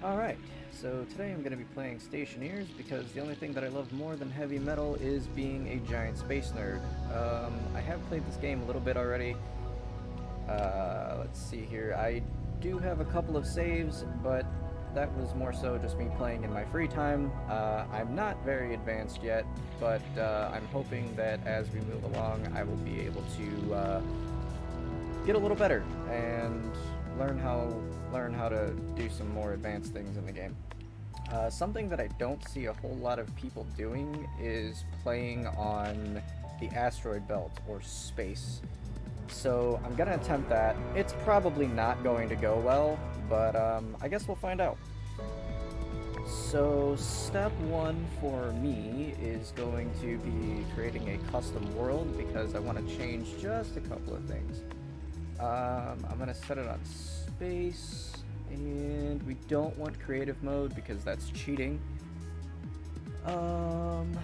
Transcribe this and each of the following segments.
Alright, so today I'm going to be playing Stationeers because the only thing that I love more than heavy metal is being a giant space nerd. I have played this game a little bit already. Let's see here. I do have a couple of saves, but that was more so just me playing in my free time. I'm not very advanced yet, but I'm hoping that as we move along, I will be able to get a little better and learn how to do some more advanced things in the game. Something that I don't see a whole lot of people doing is playing on the asteroid belt or space. So I'm gonna attempt that. It's probably not going to go well, but I guess we'll find out. So step one for me is going to be creating a custom world because I want to change just a couple of things. I'm gonna set it on space, and we don't want creative mode because that's cheating. Let's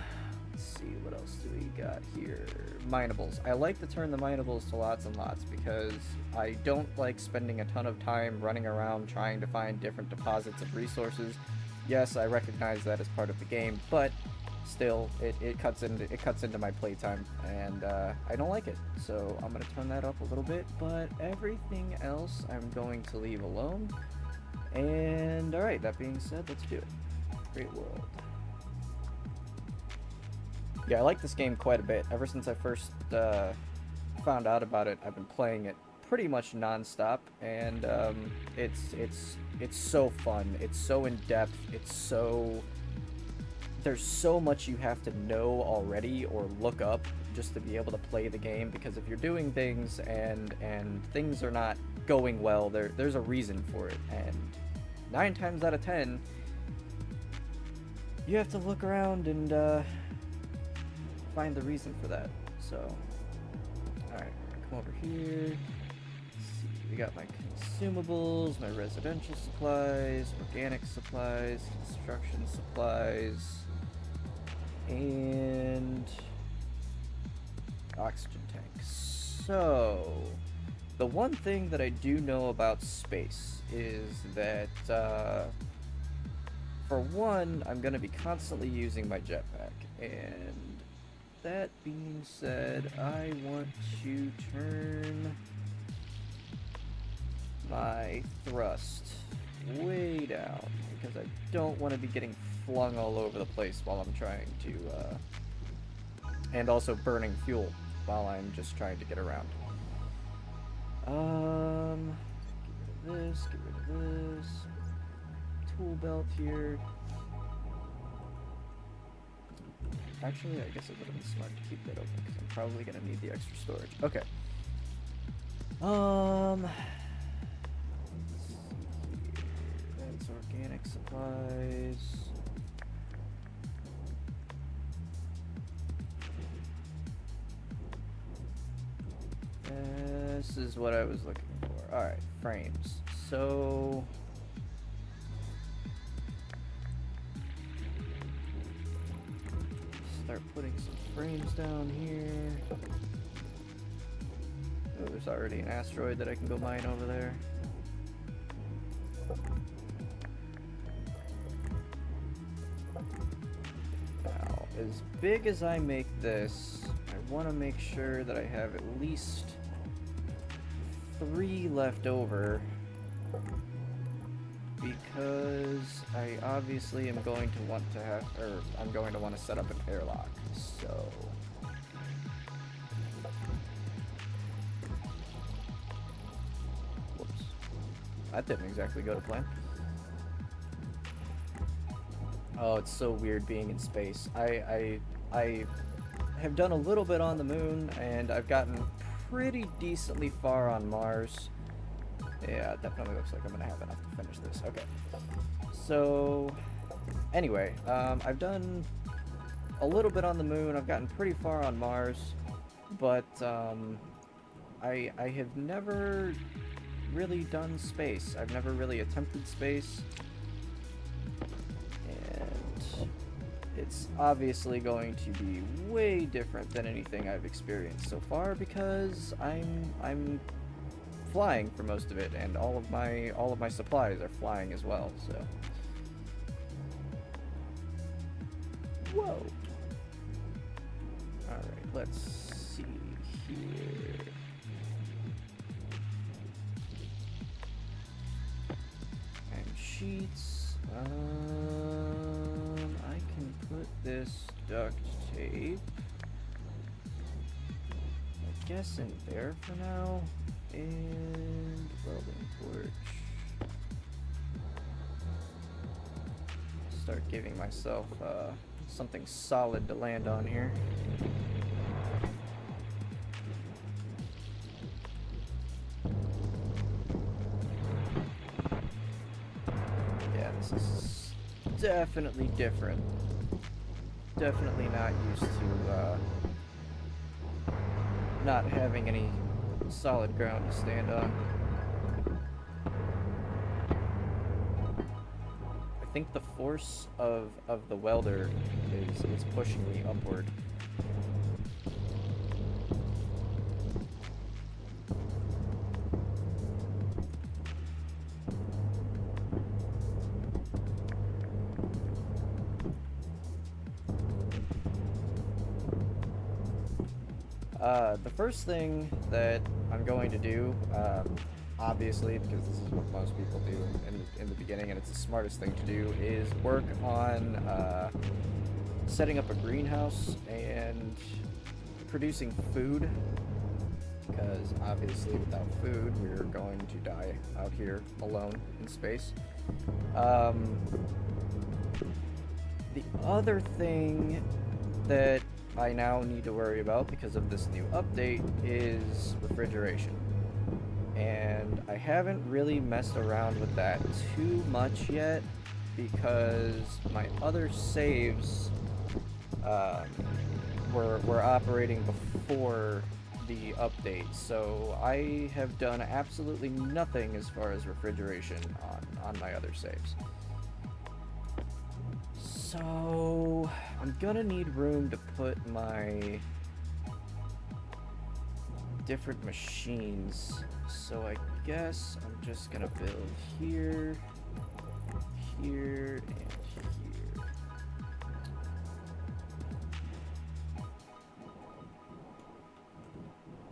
see, what else do we got here? Minables. I like to turn the minables to lots and lots because I don't like spending a ton of time running around trying to find different deposits of resources. Yes, I recognize that as part of the game, but still, it cuts into my playtime, and I don't like it. So I'm gonna turn that up a little bit, but everything else I'm going to leave alone. And alright, that being said, let's do it. Great world. Yeah, I like this game quite a bit. Ever since I first found out about it, I've been playing it pretty much non-stop, and it's so fun. It's so in-depth. There's so much you have to know already or look up just to be able to play the game, because if you're doing things and things are not going well, there's a reason for it, and 9 times out of 10 you have to look around and find the reason for that. So alright, come over here. Let's see, we got my consumables, my residential supplies, organic supplies, construction supplies, and oxygen tanks. So, the one thing that I do know about space is that, for one, I'm going to be constantly using my jetpack. And that being said, I want to turn my thrust way down because I don't want to be getting flung all over the place while I'm trying to, and also burning fuel while I'm just trying to get around. Get rid of this, get rid of this. Tool belt here. Actually, I guess it would have been smart to keep that open because I'm probably gonna need the extra storage. Okay. Let's see here. That's organic supplies. This is what I was looking for. Alright, frames. So start putting some frames down here. Oh, there's already an asteroid that I can go mine over there. Now, as big as I make this, I want to make sure that I have at least 3 left over, because I obviously am going to want to have, or I'm going to want to set up an airlock, so whoops, that didn't exactly go to plan. Oh, it's so weird being in space. I have done a little bit on the moon, and I've gotten pretty decently far on Mars. Yeah, it definitely looks like I'm gonna have enough to finish this. Okay. So, anyway, I've done a little bit on the moon. I've gotten pretty far on Mars, but I have never really done space. I've never really attempted space, and it's obviously going to be way different than anything I've experienced so far because I'm flying for most of it, and all of my supplies are flying as well. So, whoa. All right, let's see here. And sheets. I can put this duct tape, I guess, in there for now. And welding torch. Start giving myself something solid to land on here. Yeah, this is definitely different. Definitely not used to not having any solid ground to stand on. I think the force of the welder is pushing me upward. The first thing that I'm going to do, obviously, because this is what most people do in the beginning, and it's the smartest thing to do, is work on setting up a greenhouse and producing food, because obviously without food we're going to die out here alone in space. The other thing that I now need to worry about because of this new update is refrigeration. And I haven't really messed around with that too much yet because my other saves were operating before the update. So I have done absolutely nothing as far as refrigeration on my other saves. So I'm gonna need room to put my different machines. So I guess I'm just gonna build here, here, and here.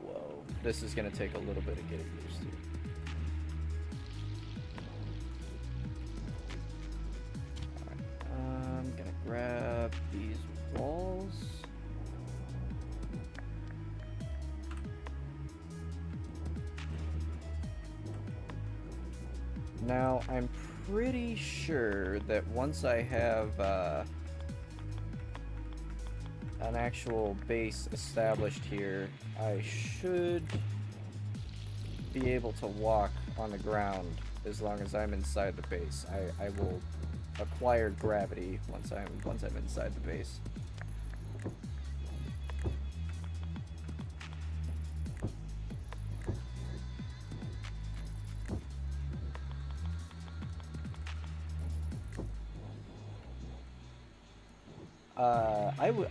Whoa, this is gonna take a little bit of getting used to. I'm gonna grab these walls. Now, I'm pretty sure that once I have an actual base established here, I should be able to walk on the ground as long as I'm inside the base. I will acquire gravity once I'm inside the base.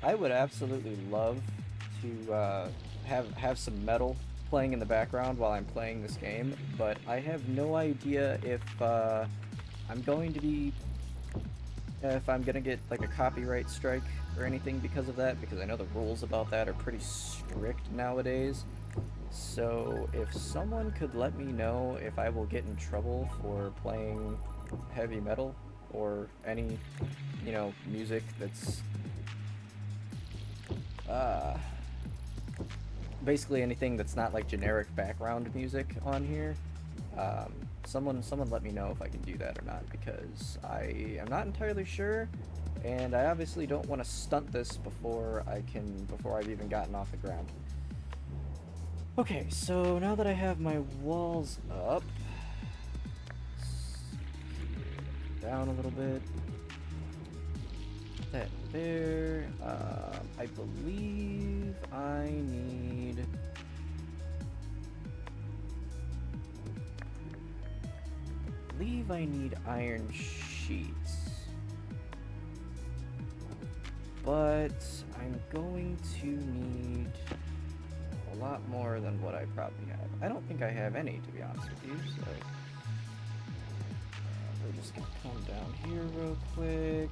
I would absolutely love to have some metal playing in the background while I'm playing this game, but I have no idea if I'm going to be if I'm gonna get like a copyright strike or anything because of that, because I know the rules about that are pretty strict nowadays. So if someone could let me know if I will get in trouble for playing heavy metal or any, you know, music that's basically anything that's not like generic background music on here, someone let me know if I can do that or not, because I am not entirely sure, and I obviously don't want to stunt this before I've even gotten off the ground. Okay, so now that I have my walls up, down a little bit, that there, I believe I need iron sheets, but I'm going to need a lot more than what I probably have. I don't think I have any, to be honest with you, so... we're just gonna come down here real quick.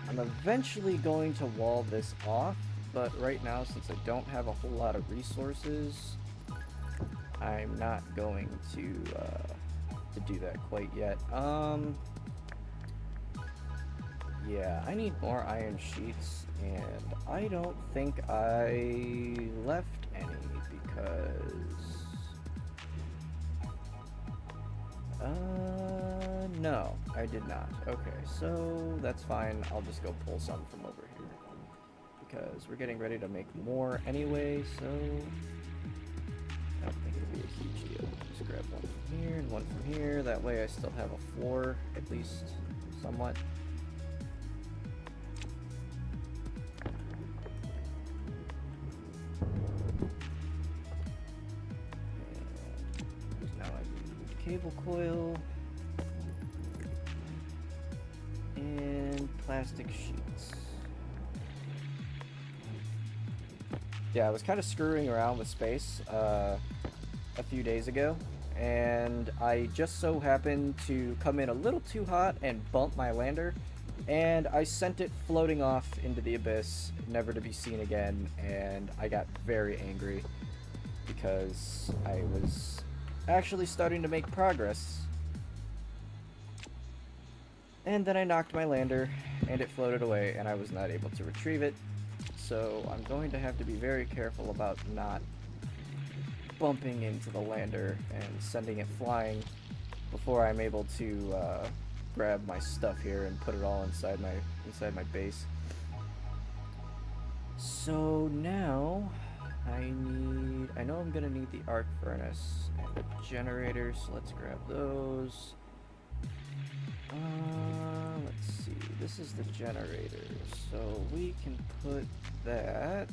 I'm eventually going to wall this off, but right now, since I don't have a whole lot of resources, I'm not going to do that quite yet. Yeah, I need more iron sheets, and I don't think I left any because... no, I did not. Okay, so that's fine. I'll just go pull some from over here because we're getting ready to make more anyway, so I don't think it'll be a huge deal. Just grab one from here and one from here. That way I still have a floor, at least somewhat. And now I need cable coil and plastic sheets. Yeah, I was kind of screwing around with space a few days ago, and I just so happened to come in a little too hot and bump my lander, and I sent it floating off into the abyss, never to be seen again, and I got very angry because I was actually starting to make progress. And then I knocked my lander, and it floated away, and I was not able to retrieve it. So I'm going to have to be very careful about not bumping into the lander and sending it flying before I'm able to grab my stuff here and put it all inside my base. So now I know I'm gonna need the arc furnace and the generator, so let's grab those. Let's see, this is the generator, so we can put that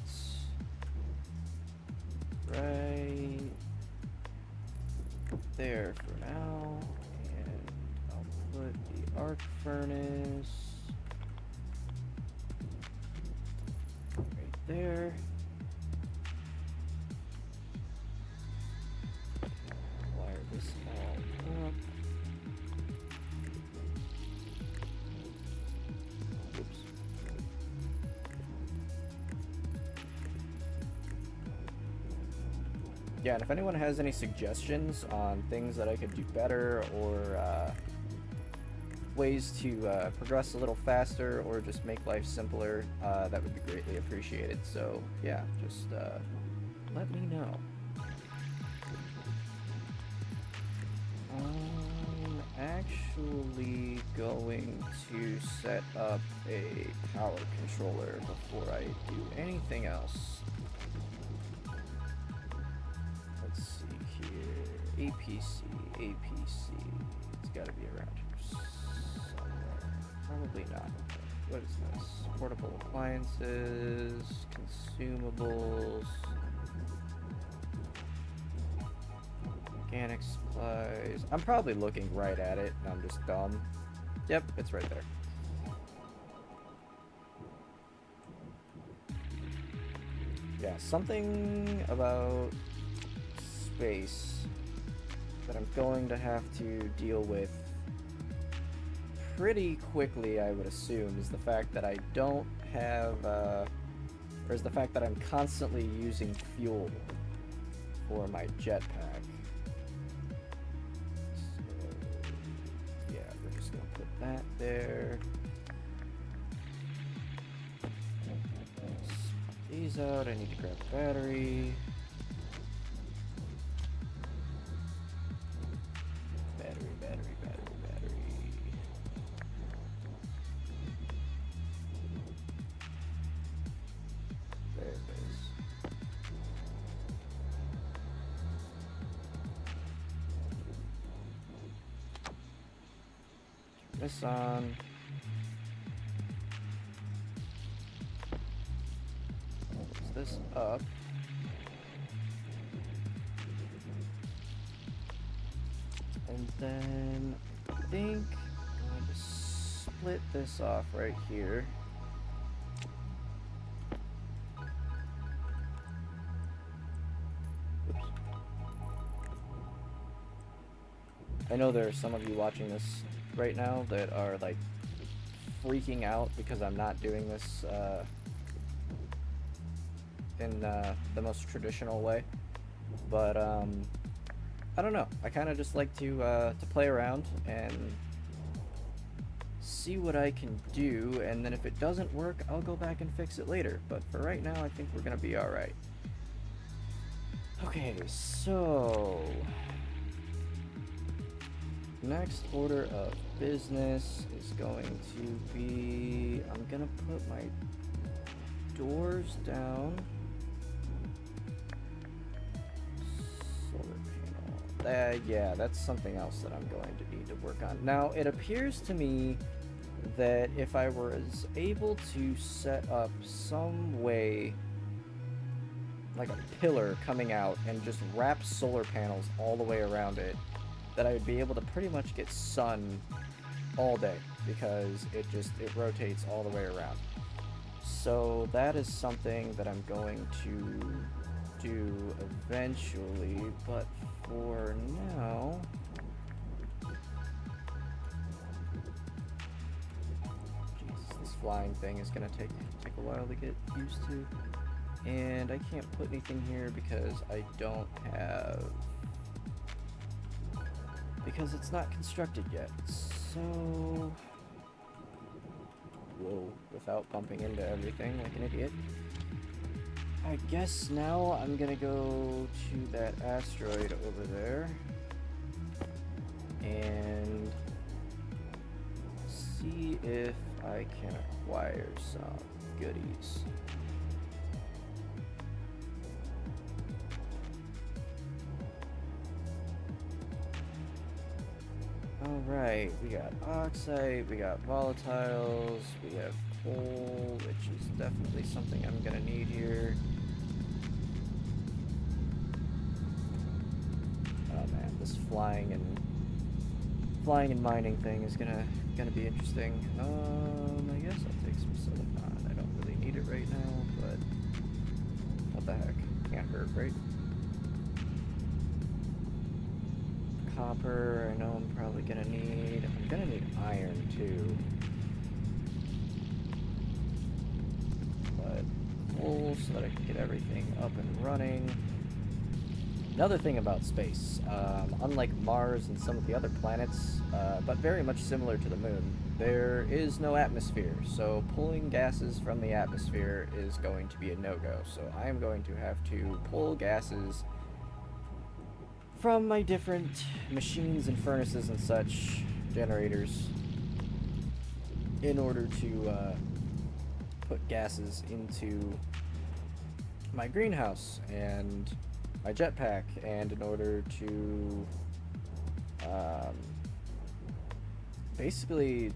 right there for now, and I'll put the arc furnace right there. Wire this all up. Yeah, and if anyone has any suggestions on things that I could do better, or ways to progress a little faster, or just make life simpler, that would be greatly appreciated. So yeah, just let me know. I'm actually going to set up a power controller before I do anything else. Let's see here. APC. It's gotta be around here somewhere. Probably not. What is this? Portable appliances, consumables, organic supplies. I'm probably looking right at it and I'm just dumb. Yep, it's right there. Yeah, something about space that I'm going to have to deal with pretty quickly, I would assume, is the fact that I don't have, or is the fact that I'm constantly using fuel for my jetpack. So, yeah, we're just gonna put that there. Swap these out, I need to grab a battery. This on. Close this up. And then I think I'm going to split this off right here. I know there are some of you watching this right now that are like freaking out because I'm not doing this in the most traditional way, but I don't know. I kind of just like to play around and see what I can do, and then if it doesn't work, I'll go back and fix it later. But for right now, I think we're gonna be all right. Okay, so next order of business is going to be, I'm gonna put my doors down. Solar panel. Yeah, that's something else that I'm going to need to work on. Now, it appears to me that if I was able to set up some way, like a pillar coming out, and just wrap solar panels all the way around it, that I would be able to pretty much get sun all day, because it rotates all the way around. So that is something that I'm going to do eventually, but for now, Jesus, this flying thing is gonna take a while to get used to. And I can't put anything here because I don't have, because it's not constructed yet. So, whoa, without bumping into everything like an idiot. I guess now I'm gonna go to that asteroid over there and see if I can acquire some goodies. Alright, we got oxide, we got volatiles, we have coal, which is definitely something I'm gonna need here. Oh man, this flying and mining thing is gonna be interesting. I guess I'll take some silicon. I don't really need it right now, but what the heck? Can't hurt, right? Copper, I know I'm probably gonna need. I'm gonna need iron too. But coal so that I can get everything up and running. Another thing about space, unlike Mars and some of the other planets, but very much similar to the Moon, there is no atmosphere, so pulling gases from the atmosphere is going to be a no-go. So I am going to have to pull gases from my different machines and furnaces and such, generators, in order to put gases into my greenhouse and my jetpack, and in order to basically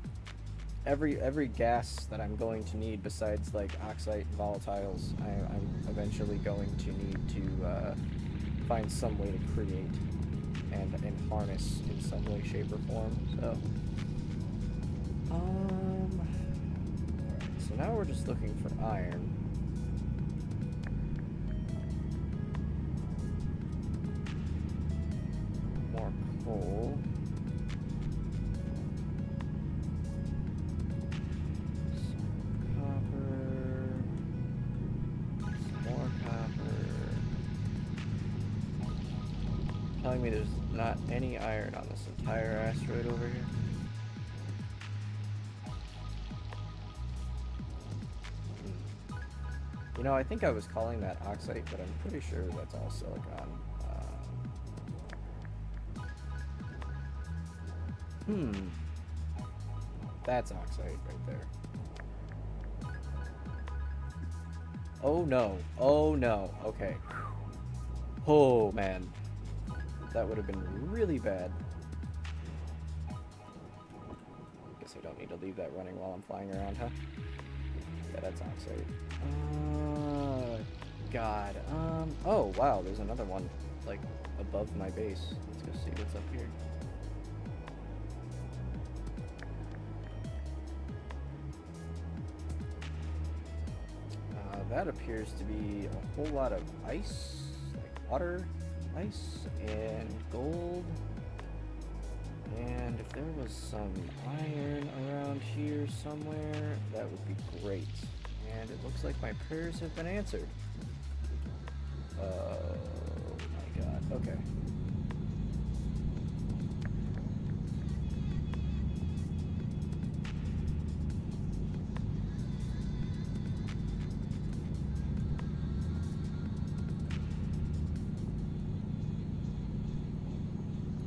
every gas that I'm going to need besides like oxide and volatiles, I'm eventually going to need to find some way to create and harness in some way, shape, or form. So, so now we're just looking for iron. More coal. Some copper. Some more copper. Telling me there's not any iron on this entire asteroid over here. You know, I think I was calling that oxide, but I'm pretty sure that's all silicon. That's oxide right there. Oh no. Oh no. Okay. Oh man. That would have been really bad. Guess I don't need to leave that running while I'm flying around, huh? Yeah, that's oxide. God. Oh, wow, there's another one, like, above my base. Let's go see what's up here. That appears to be a whole lot of ice, like water, ice, and gold. And if there was some iron around here somewhere, that would be great. And it looks like my prayers have been answered. Oh my god. Okay.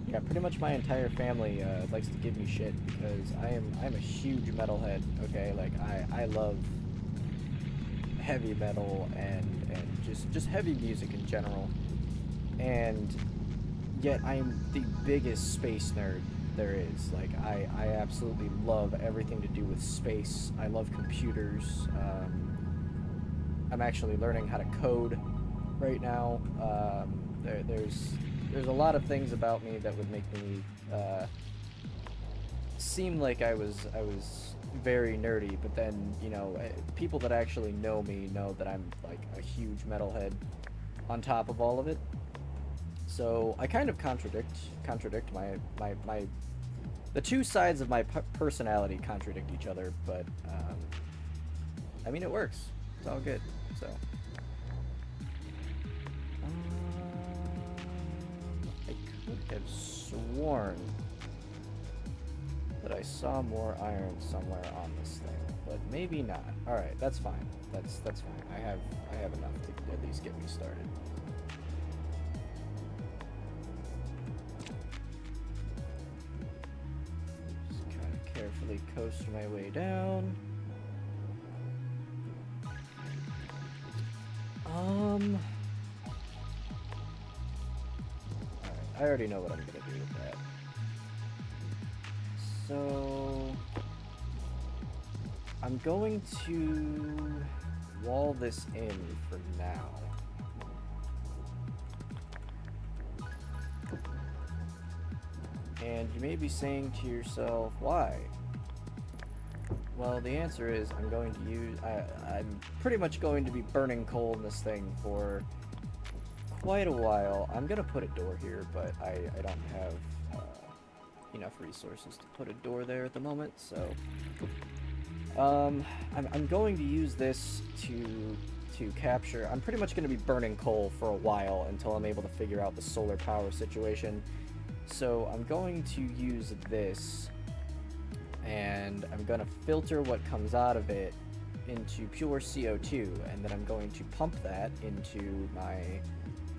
Yeah, pretty much my entire family likes to give me shit because I'm a huge metalhead. Okay, like I love heavy metal and just heavy music in general, and yet I'm the biggest space nerd there is. Like I absolutely love everything to do with space. I love computers. I'm actually learning how to code right now. There's a lot of things about me that would make me seem like I was very nerdy, but then people that actually know me know that I'm like a huge metalhead on top of all of it. So I kind of contradict my the two sides of my personality contradict each other, but I mean it works. It's all good. So I could have sworn that I saw more iron somewhere on this thing, but maybe not. All right, that's fine. That's fine. I have enough to at least get me started. Just kind of carefully coast my way down. Alright, I already know what I'm gonna do with that. So I'm going to wall this in for now. And you may be saying to yourself, why? Well, the answer is I'm going to I'm pretty much going to be burning coal in this thing for quite a while. I'm gonna put a door here, but I don't have enough resources to put a door there at the moment, so I'm going to use this to capture. I'm pretty much going to be burning coal for a while until I'm able to figure out the solar power situation. So I'm going to use this, and I'm going to filter what comes out of it into pure CO2, and then I'm going to pump that into my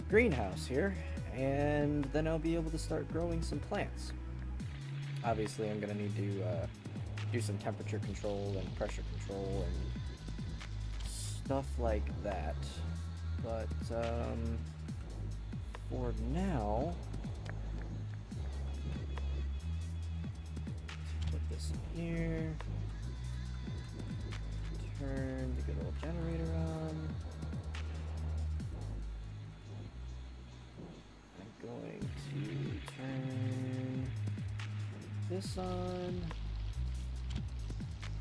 greenhouse here, and then I'll be able to start growing some plants. Obviously, I'm going to need to do some temperature control and pressure control and stuff like that. But for now, put this in here. Turn the good old generator on. I'm going to turn this on,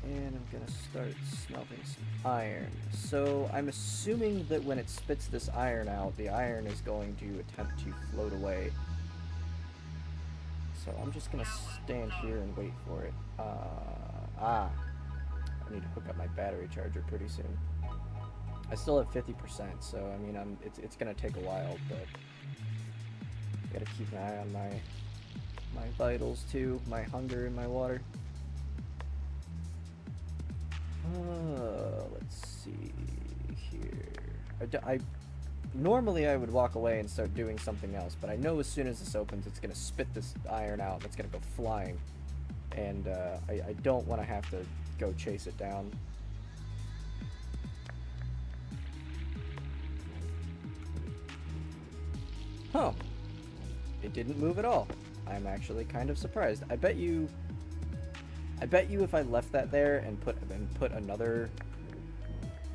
and I'm gonna start smelting some iron. So I'm assuming that when it spits this iron out, the iron is going to attempt to float away. So I'm just gonna stand here and wait for it. I need to hook up my battery charger pretty soon. I still have 50%, so I mean, it's gonna take a while, but I gotta keep an eye on my vitals too, my hunger and my water. Let's see here. Normally I would walk away and start doing something else, but I know as soon as this opens, it's gonna spit this iron out and it's gonna go flying, and I don't want to have to go chase it down. Huh. It didn't move at all. I'm actually kind of surprised. I bet you if I left that there and put another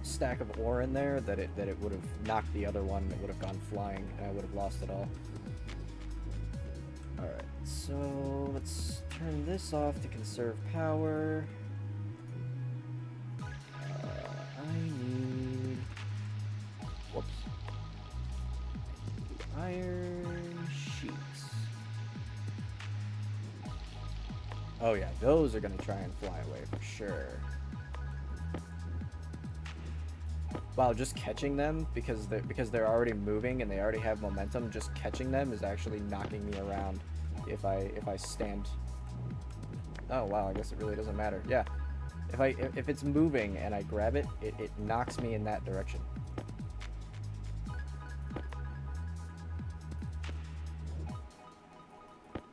stack of ore in there, that it would have knocked the other one. It would have gone flying, and I would have lost it all. All right, so let's turn this off to conserve power. I need iron sheets. Oh yeah, those are gonna try and fly away for sure. Wow, just catching them because they're already moving and they already have momentum. Just catching them is actually knocking me around if I stand. Oh wow, I guess it really doesn't matter. Yeah, if it's moving and I grab it, it knocks me in that direction.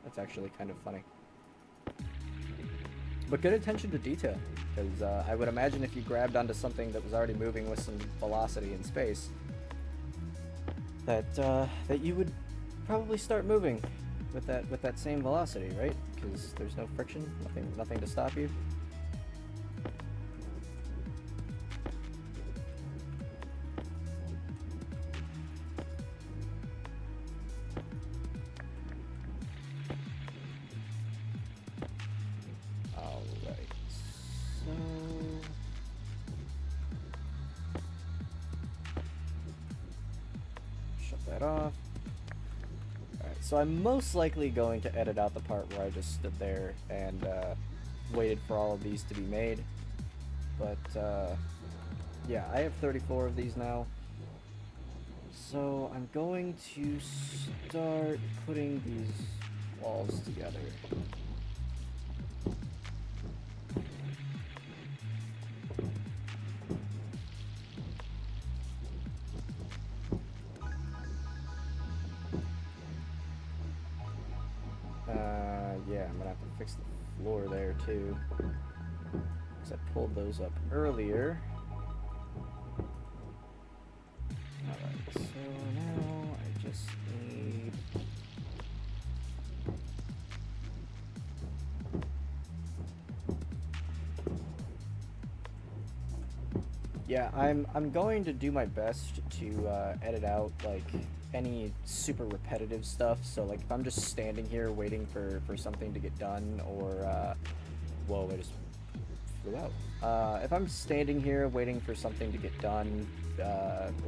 That's actually kind of funny. But good attention to detail, because I would imagine if you grabbed onto something that was already moving with some velocity in space, that you would probably start moving with that same velocity, right? Because there's no friction, nothing to stop you. Off. Alright, so I'm most likely going to edit out the part where I just stood there and waited for all of these to be made. But yeah, I have 34 of these now. So I'm going to start putting these walls together. Yeah, I'm gonna have to fix the floor there too, because I pulled those up earlier. Alright, so now I just need... Yeah, I'm going to do my best to edit out like any super repetitive stuff. So like if I'm just standing here waiting for something to get done, or whoa, I just flew out. If I'm standing here waiting for something to get done,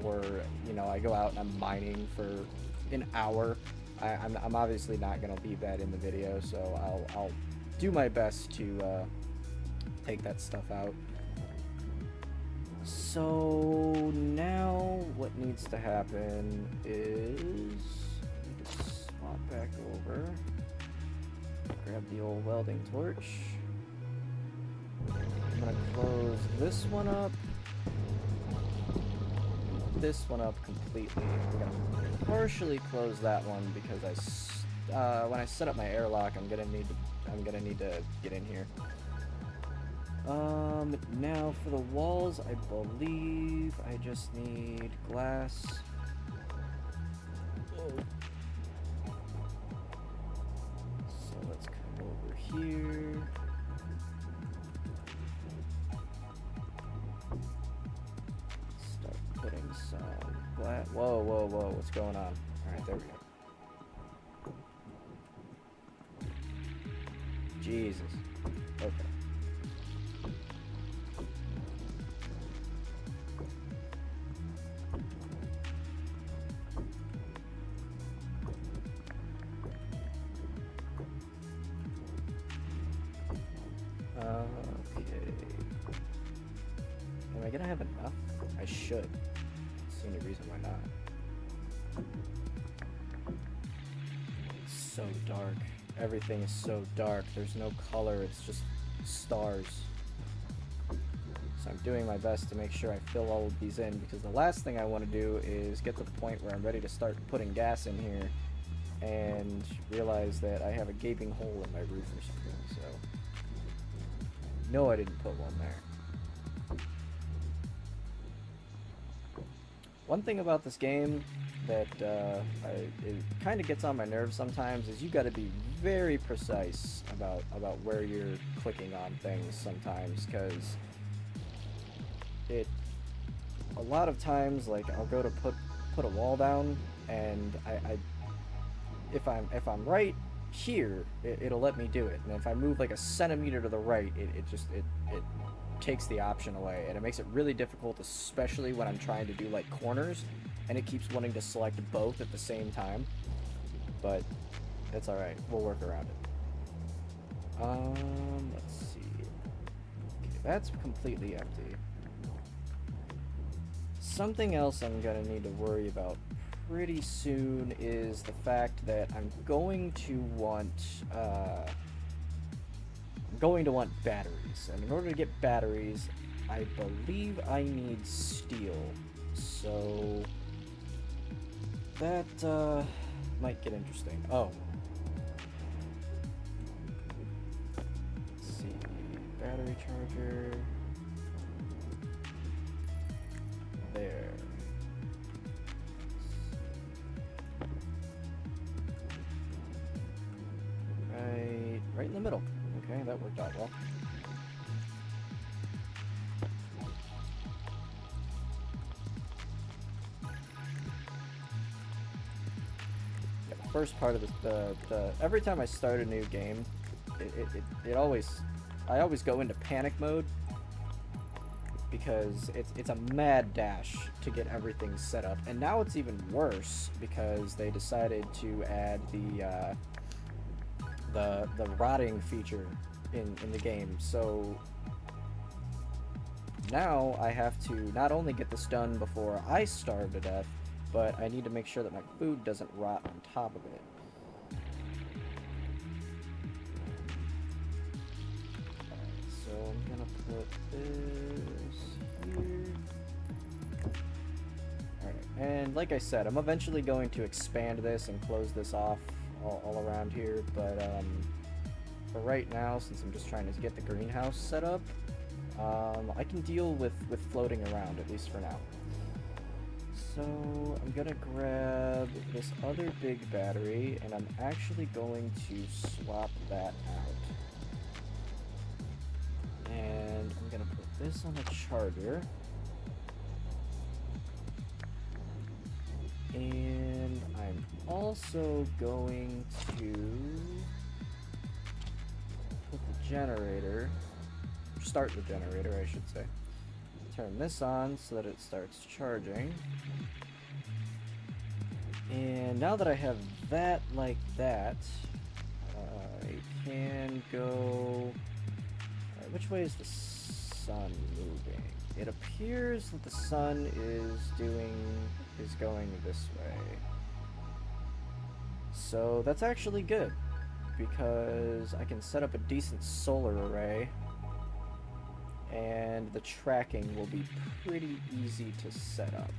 or you know, I go out and I'm mining for an hour, I'm obviously not gonna leave that in the video. So I'll do my best to take that stuff out. So now what needs to happen is just swap back over, grab the old welding torch. I'm gonna close this one up, this one up completely. I'm gonna partially close that one because when I set up my airlock, I'm gonna need to get in here. Now for the walls, I believe I just need glass. Oh. So let's come over here. Start putting some glass. Whoa, whoa, whoa, what's going on? Alright, there we go. Jesus. Okay. Am I gonna have enough? I should. I don't see any reason why not. It's so dark. Everything is so dark. There's no color. It's just stars. So I'm doing my best to make sure I fill all of these in, because the last thing I want to do is get to the point where I'm ready to start putting gas in here and realize that I have a gaping hole in my roof or something. So no, I didn't put one there. One thing about this game that it kind of gets on my nerves sometimes is you got to be very precise about where you're clicking on things sometimes, because a lot of times, like, I'll go to put a wall down, and if I'm right here, it'll let me do it, and if I move like a centimeter to the right, it takes the option away, and it makes it really difficult, especially when I'm trying to do like corners and it keeps wanting to select both at the same time. But it's alright, we'll work around it. Let's see. Okay, that's completely empty. Something else I'm gonna need to worry about pretty soon is the fact that I'm going to want batteries, and in order to get batteries, I believe I need steel. So that might get interesting. Oh, let's see, battery charger. There. Right in the middle. Okay, that worked out well. Yeah, the first part of the every time I start a new game, I always go into panic mode because it's a mad dash to get everything set up, and now it's even worse because they decided to add the rotting feature in the game. So now I have to not only get this done before I starve to death, but I need to make sure that my food doesn't rot on top of it. Alright, so I'm gonna put this here. Alright, and like I said, I'm eventually going to expand this and close this off all around here, but for right now, since I'm just trying to get the greenhouse set up, I can deal with floating around, at least for now. So I'm gonna grab this other big battery, and I'm actually going to swap that out. And I'm gonna put this on a charger. And I'm also going to put the generator, start the generator, I should say. Turn this on so that it starts charging. And now that I have that like that, I can go... Alright, which way is the sun moving? It appears that the sun is going this way. So that's actually good, because I can set up a decent solar array, and the tracking will be pretty easy to set up.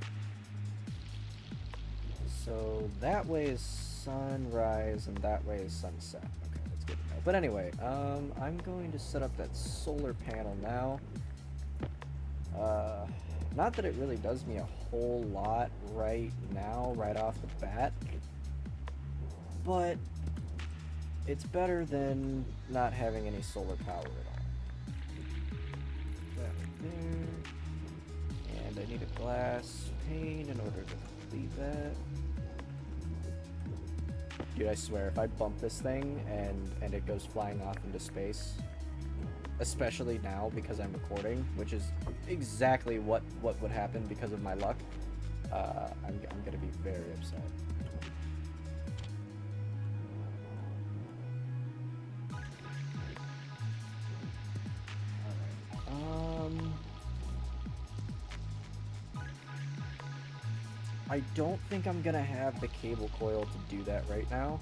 So that way is sunrise, and that way is sunset. Okay, that's good to know. But anyway, I'm going to set up that solar panel now. Not that it really does me a whole lot right now, right off the bat, but it's better than not having any solar power at all. That right there. And I need a glass pane in order to complete that. Dude, I swear, if I bump this thing and it goes flying off into space, especially now because I'm recording, which is exactly what would happen because of my luck, I'm gonna be very upset. Alright, I don't think I'm gonna have the cable coil to do that right now.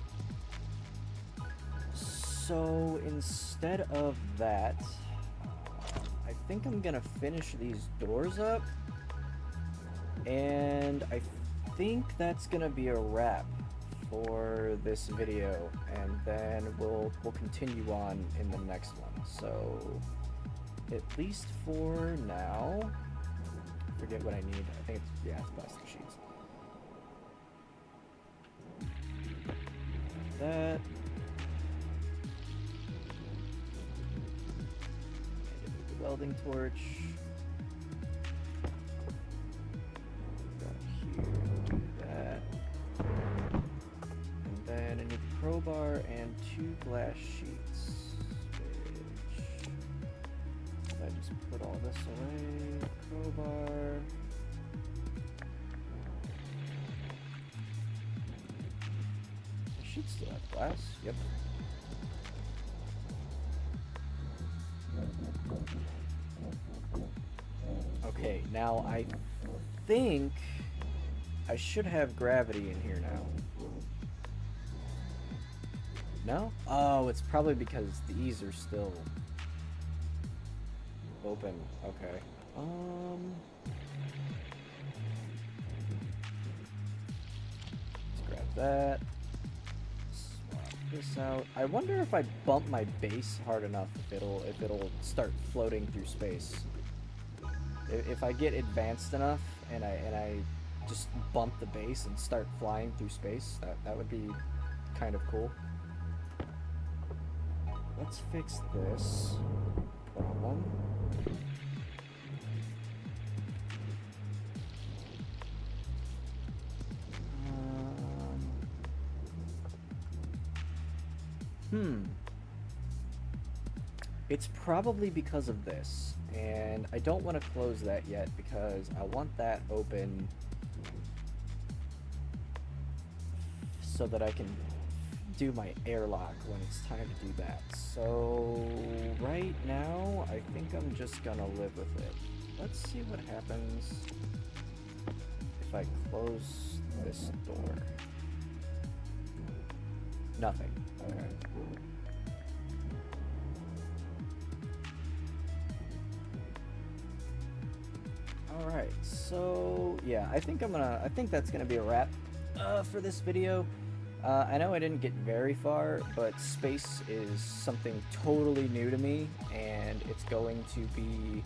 So instead of that, I think I'm gonna finish these doors up, and I think that's gonna be a wrap for this video, and then we'll continue on in the next one. So at least for now, I forget what I need. I think it's plastic sheets. That. Welding torch. Go here, do that. And then I need a crowbar and 2 glass sheets. Which I just put all this away. Crowbar. The sheets still have glass. Yep. Okay, now I think I should have gravity in here now. No? Oh, it's probably because these are still open. Okay. Let's grab that. Swap this out. I wonder if I bump my base hard enough if it'll start floating through space. If I get advanced enough and I just bump the base and start flying through space, that would be kind of cool. Let's fix this problem. It's probably because of this, and I don't want to close that yet because I want that open so that I can do my airlock when it's time to do that. So right now, I think I'm just gonna live with it. Let's see what happens if I close this door. Nothing. Okay. Alright, so yeah, I think that's gonna be a wrap for this video. I know I didn't get very far, but space is something totally new to me, and it's going to be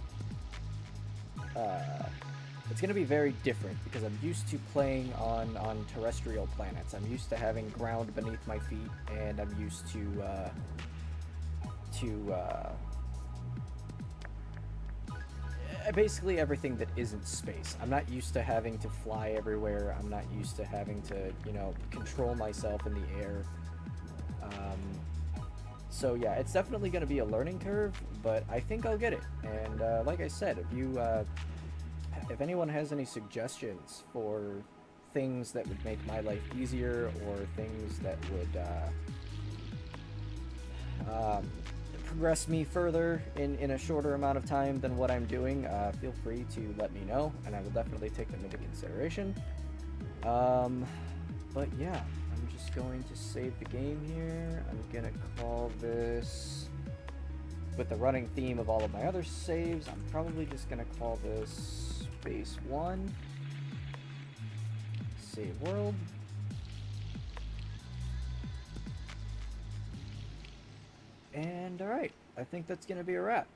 very different because I'm used to playing on terrestrial planets. I'm used to having ground beneath my feet, and I'm used to basically everything that isn't space. I'm not used to having to fly everywhere. I'm not used to having to, control myself in the air. So yeah, it's definitely going to be a learning curve, but I think I'll get it. And like I said, if anyone has any suggestions for things that would make my life easier or things that would progress me further in a shorter amount of time than what I'm doing, feel free to let me know, and I will definitely take them into consideration. But yeah, I'm just going to save the game here. I'm gonna call this, with the running theme of all of my other saves, I'm probably just gonna call this Space 1. Save world. And alright, I think that's gonna be a wrap.